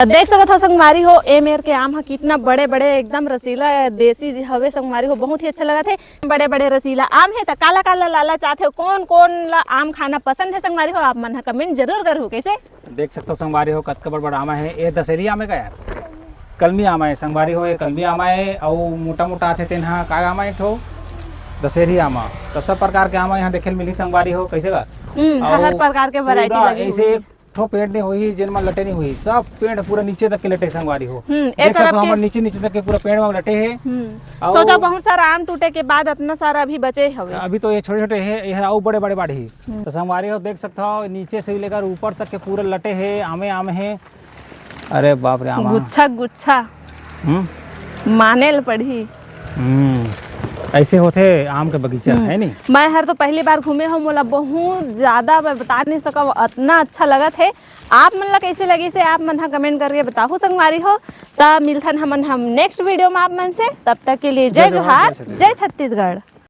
देख सकत हो संगवारी हो ए मेर के आम ह कितना बड़े बड़े एकदम रसीला देसी हवे संगवारी हो, बहुत ही अच्छा लगा थे। बड़े बड़े रसीला आम है तो काला काला लाला चाहते हो कौन कौन ला आम खाना पसंद है संगवारी हो, आप मन ह कमेंट जरूर करो। कैसे देख सकते हो संगवारी हो कतका बड़ बड़ आमा है। ये दशहरी आम है का यार? कलमी आमा है संगवारी हो, ये कलमी आमा है और मोटा मोटा आथे तेन हा का आमा है ठो दशहरी आमा। तो सब प्रकार के आमा यहाँ देखे मिली संगवारी हो। कैसे बा हर प्रकार के वैरायटी लगी ऐसे ठो पेड़ नहीं हुई जिन में लटे नहीं हुई, सब पेड़ पूरा नीचे तक के लटे संगवारी हो। एक देख सकते तरफ हो के हमारे नीचे नीचे तक के पूरा पेड़ में लटे है। सोचा बहुत सारा आम टूटे के बाद इतना सारा अभी बचे हवे। अभी तो ये छोटे छोटे है, ये और बड़े बड़े बाढ़ ही। तो संगवारी हो देख सकते हो नीचे से लेकर ऊपर तक के पूरे लटे है, आमे आम है। अरे बाप रे आमा गुच्छा गुच्छा माने ल पड़ी। ऐसे होते आम के बगीचा है नहीं। मैं हर तो पहली बार घूमे हूँ, मोला बहुत ज्यादा मैं बता नहीं सकब, इतना अच्छा लगा थे। आप मन ला कैसे लगी से आप मन हा कमेंट करके बताओ संगवारी हो। तब मिलथन हम नेक्स्ट वीडियो में आप मन से, तब तक के लिए जय जोहार, जय छत्तीसगढ़।